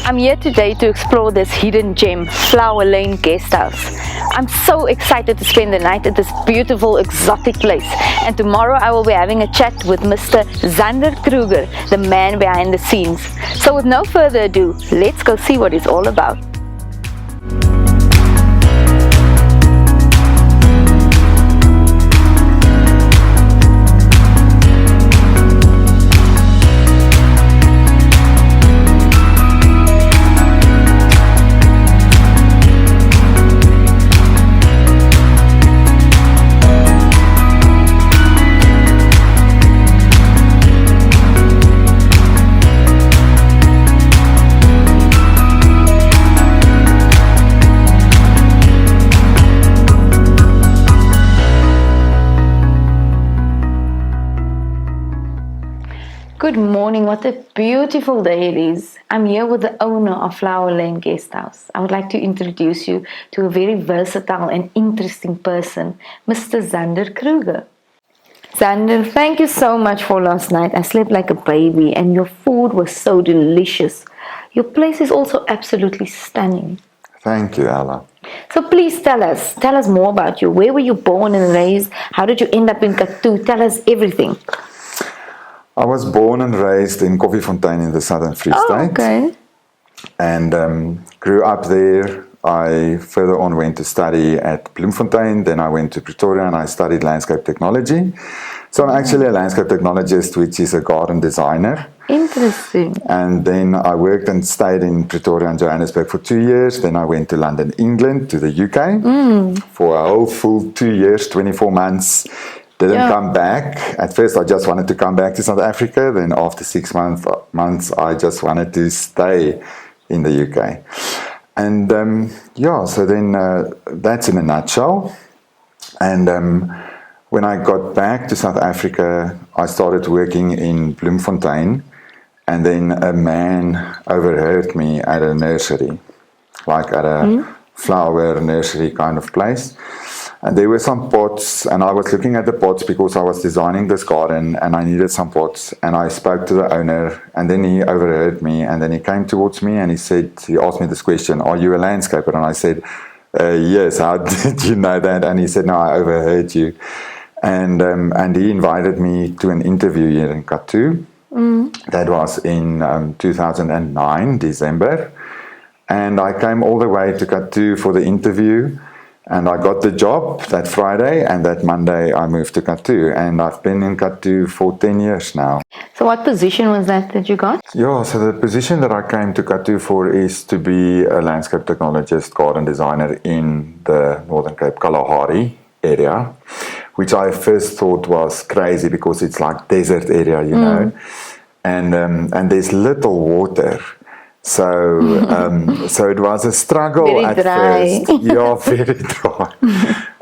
I'm here today to explore this hidden gem, Flower Lane Guesthouse. I'm so excited to spend the night at this beautiful exotic place, and tomorrow I will be having a chat with Mr. Zander Kruger, the man behind the scenes. So with no further ado, let's go see what it's all about. Good morning, what a beautiful day it is. I'm here with the owner of Flower Lane Guesthouse. I would like to introduce you to a very versatile and interesting person, Mr. Zander Kruger. Zander, thank you so much for last night. I slept like a baby and your food was so delicious. Your place is also absolutely stunning. Thank you, Ella. So please tell us more about you. Where were you born and raised? How did you end up in Kathu? Tell us everything. I was born and raised in Koffiefontein in the Southern Free State. Oh, okay. And grew up there. I further on went to study at Bloemfontein. Then I went to Pretoria and I studied landscape technology. So I'm actually a landscape technologist, which is a garden designer. Interesting. And then I worked and stayed in Pretoria and Johannesburg for 2 years. Then I went to London, England, to the UK for a whole full 2 years, 24 months. Didn't come back. At first, I just wanted to come back to South Africa. Then after 6 months, I just wanted to stay in the UK. And so then that's in a nutshell. And when I got back to South Africa, I started working in Bloemfontein. And then a man overheard me at a nursery, like at a flower nursery kind of place. And there were some pots, and I was looking at the pots because I was designing this garden and I needed some pots. And I spoke to the owner, and then he overheard me, and then he came towards me and he asked me this question, "Are you a landscaper?" And I said, "Yes, how did you know that?" And he said, "No, I overheard you." And he invited me to an interview here in Kathu. That was in 2009, December. And I came all the way to Kathu for the interview. And I got the job that Friday, and that Monday I moved to Kathu. And I've been in Kathu for 10 years now. So what position was that you got? Yeah, so the position that I came to Kathu for is to be a landscape technologist, garden designer in the Northern Cape, Kalahari area, which I first thought was crazy because it's like desert area, you know. And there's little water. So it was a struggle very at dry. first. Yeah, very dry.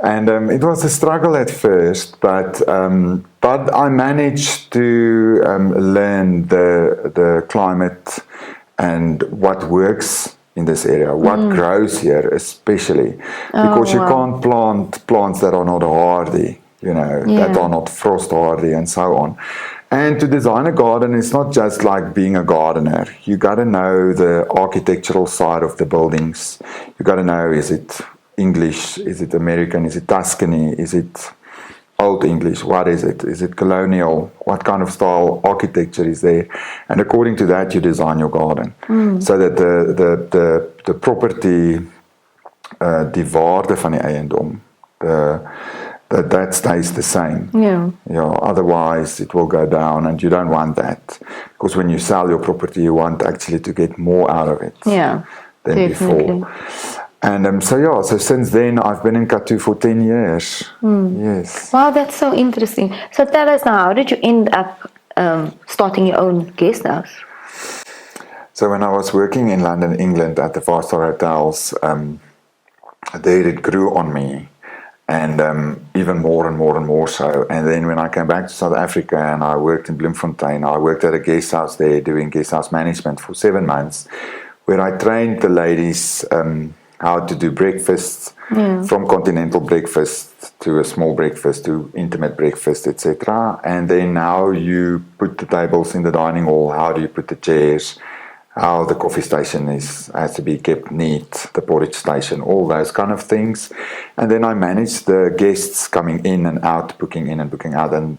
And it was a struggle at first, but I managed to learn the climate and what works in this area, what grows here especially, because you can't plant plants that are not hardy, you know, that are not frost hardy and so on. And to design a garden, it's not just like being a gardener. You got to know the architectural side of the buildings. You got to know, is it English? Is it American? Is it Tuscany? Is it Old English? What is it? Is it colonial? What kind of style architecture is there? And according to that, you design your garden. So that the property, die waarde van die eiendom, that stays the same. Otherwise it will go down, and you don't want that, because when you sell your property you want actually to get more out of it than before. And so since then I've been in Kathu for 10 years. Yes. Wow, that's so interesting. So tell us now, how did you end up starting your own guest house? So when I was working in London, England at the 5-star hotels, there it grew on me. And even more and more and more so. And then when I came back to South Africa and I worked in Bloemfontein, I worked at a guest house there doing guest house management for 7 months, where I trained the ladies how to do breakfasts, from continental breakfast to a small breakfast to intimate breakfast, etc. And then how you put the tables in the dining hall, how do you put the chairs, how the coffee station has to be kept neat, the porridge station, all those kind of things. And then I manage the guests coming in and out, booking in and booking out, and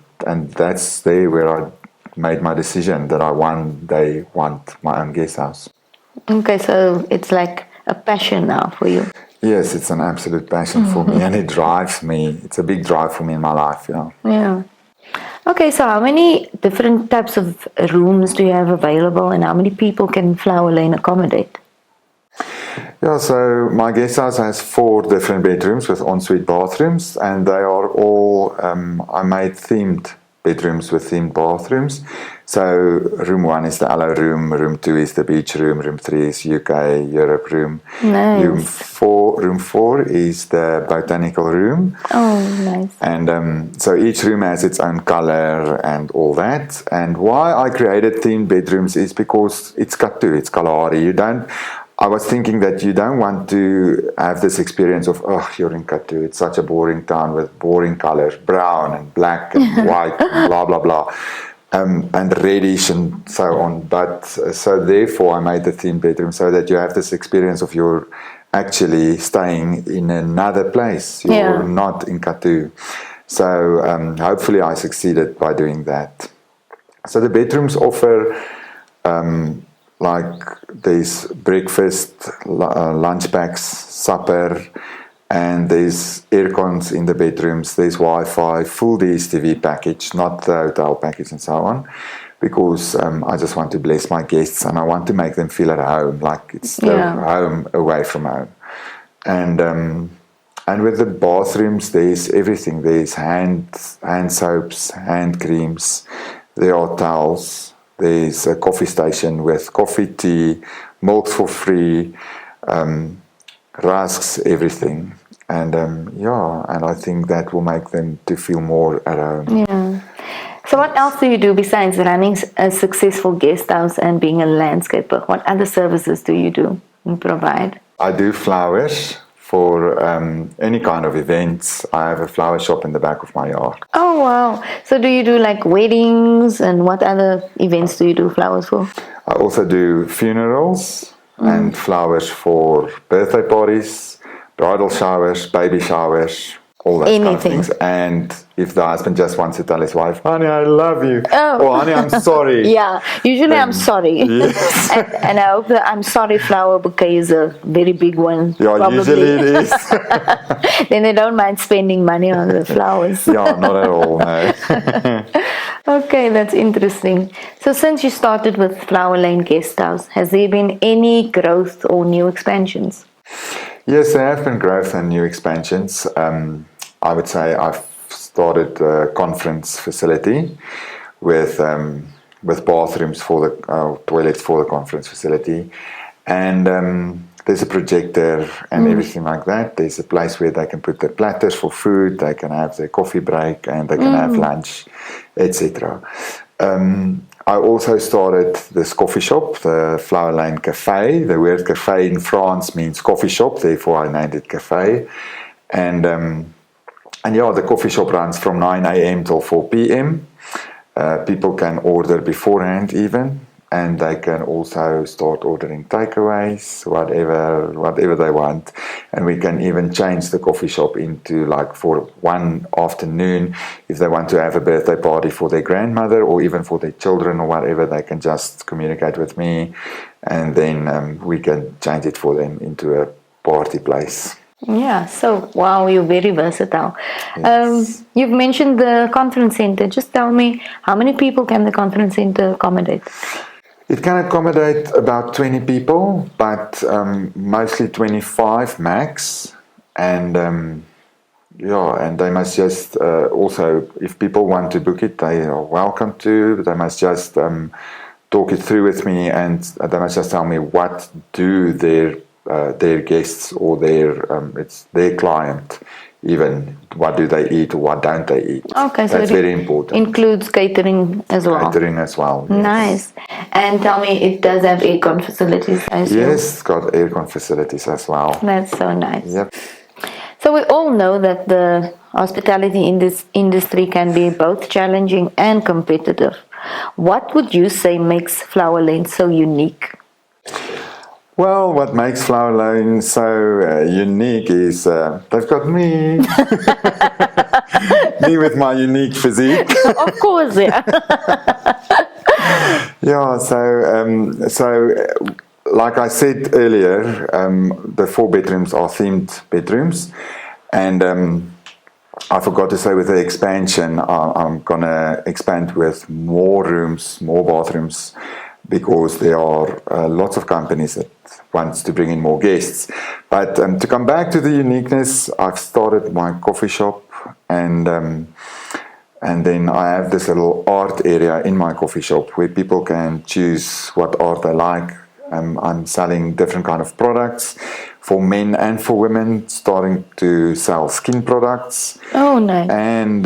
that's there where I made my decision that I one day want my own guest house. Okay, so it's like a passion now for you. Yes, it's an absolute passion for me, and it drives me. It's a big drive for me in my life, you know. Yeah. Okay, so how many different types of rooms do you have available, and how many people can Flower Lane accommodate? Yeah, so my guest house has 4 different bedrooms with ensuite bathrooms, and they are all, I made themed bedrooms with themed bathrooms. So room 1 is the Aloe room, room 2 is the beach room, room 3 is UK, Europe room. Nice. Room 4 is the botanical room. Oh, nice. And so each room has its own color and all that. And why I created themed bedrooms is because it's Kathu, it's Kalahari. I was thinking that you don't want to have this experience of, oh, you're in Kathu, it's such a boring town with boring colors, brown and black and white and blah, blah, blah, and reddish and so on. But so therefore I made the themed bedroom so that you have this experience of you're actually staying in another place. You're not in Kathu. So hopefully I succeeded by doing that. So the bedrooms offer like there's breakfast, lunch packs, supper, and there's aircons in the bedrooms, there's Wi-Fi, full DSTV package, not the hotel package and so on, because I just want to bless my guests and I want to make them feel at home, like it's their home away from home. And with the bathrooms, there's everything. There's hand soaps, hand creams, there are towels. There's a coffee station with coffee, tea, milk for free, rusks, everything. And and I think that will make them to feel more at home. Yeah. So what else do you do besides running a successful guest house and being a landscaper? What other services do you do and provide? I do flowers for any kind of events. I have a flower shop in the back of my yard. Oh, wow. So do you do like weddings, and what other events do you do flowers for? I also do funerals and flowers for birthday parties, bridal showers, baby showers, all that kind of things. And if the husband just wants to tell his wife, honey, I love you. Oh, or, honey, I'm sorry. Yeah, usually I'm sorry. Yes. and I hope the I'm sorry flower bouquet is a very big one. Yeah, probably. Usually it is. Then they don't mind spending money on the flowers. Yeah, not at all, no. Okay, that's interesting. So since you started with Flower Lane Guesthouse, has there been any growth or new expansions? Yes, there have been growth and new expansions. I would say I've started a conference facility with bathrooms for the toilets for the conference facility, and there's a projector and everything like that. There's a place where they can put their platters for food, they can have their coffee break, and they can have lunch, etc. I also started this coffee shop, the Flower Lane Cafe. The word cafe in France means coffee shop, therefore I named it cafe. And yeah, the coffee shop runs from 9 a.m. till 4 p.m. People can order beforehand even, and they can also start ordering takeaways, whatever they want. And we can even change the coffee shop into, like, for one afternoon, if they want to have a birthday party for their grandmother or even for their children or whatever, they can just communicate with me, and then we can change it for them into a party place. Yeah, so wow, you're very versatile. Yes. You've mentioned the conference center. Just tell me, how many people can the conference center accommodate? It can accommodate about 20 people, but mostly 25 max. And and they must just also, if people want to book it, they are welcome to. They must just talk it through with me, and they must just tell me what do their guests or it's their client, even what do they eat or what don't they eat. Okay, so that's very important. Includes catering as well. Catering as well. Yes. Nice. And tell me, it does have aircon facilities, I assume? Yes, it's got aircon facilities as well. That's so nice. Yep. So we all know that the hospitality in this industry can be both challenging and competitive. What would you say makes Flower Lane so unique? Well, what makes Flower Lane so unique is they've got me. Me with my unique physique. Of course, yeah. Yeah, so like I said earlier, the 4 bedrooms are themed bedrooms. And I forgot to say with the expansion, I'm going to expand with more rooms, more bathrooms, because there are lots of companies that wants to bring in more guests. But to come back to the uniqueness, I've started my coffee shop, and then I have this little art area in my coffee shop where people can choose what art they like. I'm selling different kind of products for men and for women, starting to sell skin products. Oh, nice. And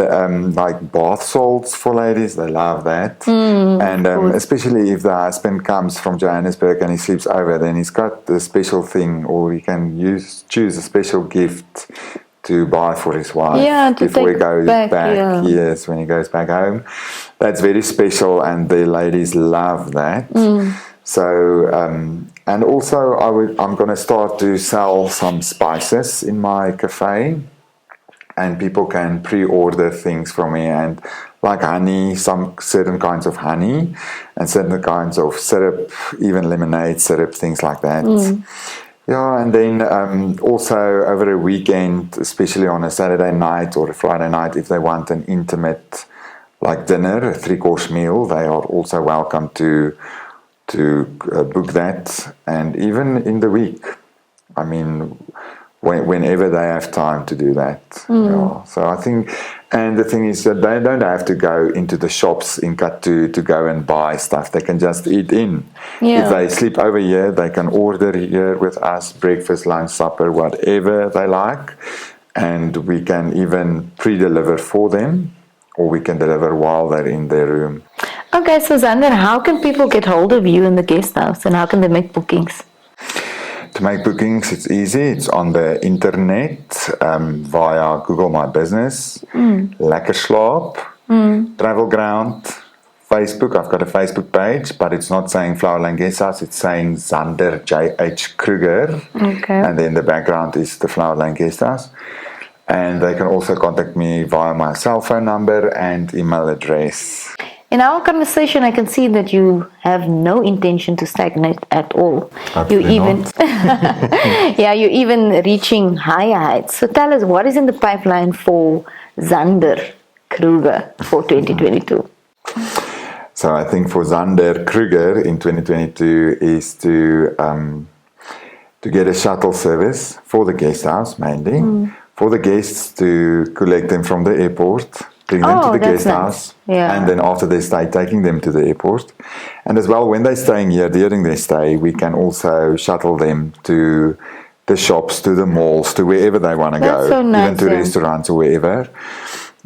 like bath salts for ladies, they love that. And especially if the husband comes from Johannesburg and he sleeps over, then he's got a special thing, or he can choose a special gift to buy for his wife before he goes back. Yeah. Yes, when he goes back home. That's very special, and the ladies love that. So, and also I'm going to start to sell some spices in my cafe, and people can pre-order things from me, and like honey, some certain kinds of honey, and certain kinds of syrup, even lemonade syrup, things like that. Yeah, and then also over a weekend, especially on a Saturday night or a Friday night, if they want an intimate like dinner, a 3-course meal, they are also welcome to book that. And even in the week, I mean, whenever they have time to do that. Yeah. So I think, and the thing is that they don't have to go into the shops in Kathu to go and buy stuff. They can just eat in. Yeah. If they sleep over here, they can order here with us, breakfast, lunch, supper, whatever they like. And we can even pre-deliver for them, or we can deliver while they're in their room. Okay, so Zander, how can people get hold of you in the guest house, and how can they make bookings? To make bookings, it's easy. It's on the internet via Google My Business, Lekker Slaap, Travel Ground, Facebook. I've got a Facebook page, but it's not saying Flower Lane Guesthouse. It's saying Zander J.H. Kruger. Okay. And then the background is the Flower Lane Guesthouse. And they can also contact me via my cell phone number and email address. In our conversation, I can see that you have no intention to stagnate at all. Hopefully you even, you're even reaching higher heights. So tell us, what is in the pipeline for Zander Kruger for 2022? So I think for Zander Kruger in 2022 is to get a shuttle service for the guest house mainly, for the guests to collect them from the airport, bring them to the guest house, and then after they stay, taking them to the airport. And as well, when they're staying here during their stay, we can also shuttle them to the shops, to the malls, to wherever they want to go, so nice, even to restaurants or wherever.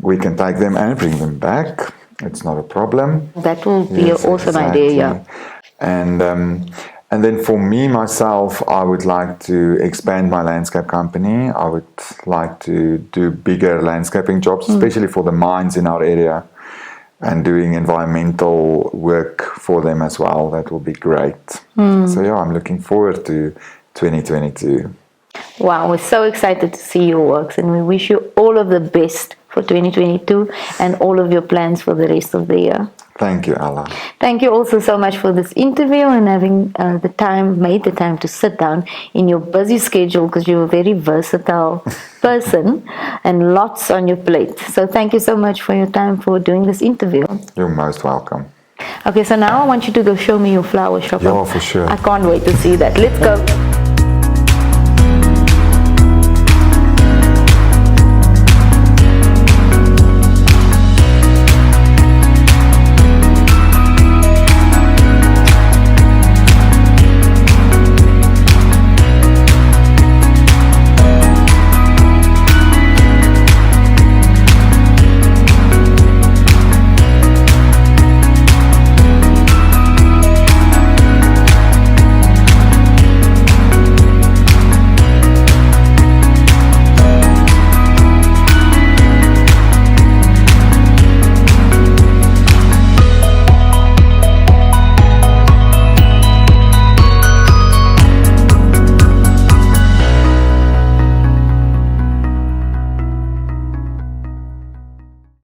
We can take them and bring them back. It's not a problem. That will be an awesome idea, And then for me, myself, I would like to expand my landscape company. I would like to do bigger landscaping jobs, especially for the mines in our area, and doing environmental work for them as well. That will be great. So yeah, I'm looking forward to 2022. Wow, we're so excited to see your works, and we wish you all of the best for 2022 and all of your plans for the rest of the year. Thank you, Ella. Thank you also so much for this interview and having made the time to sit down in your busy schedule, because you're a very versatile person and lots on your plate. So thank you so much for your time for doing this interview. You're most welcome. Okay, so now I want you to go show me your flower shop. Yeah, for sure. I can't wait to see that. Let's go.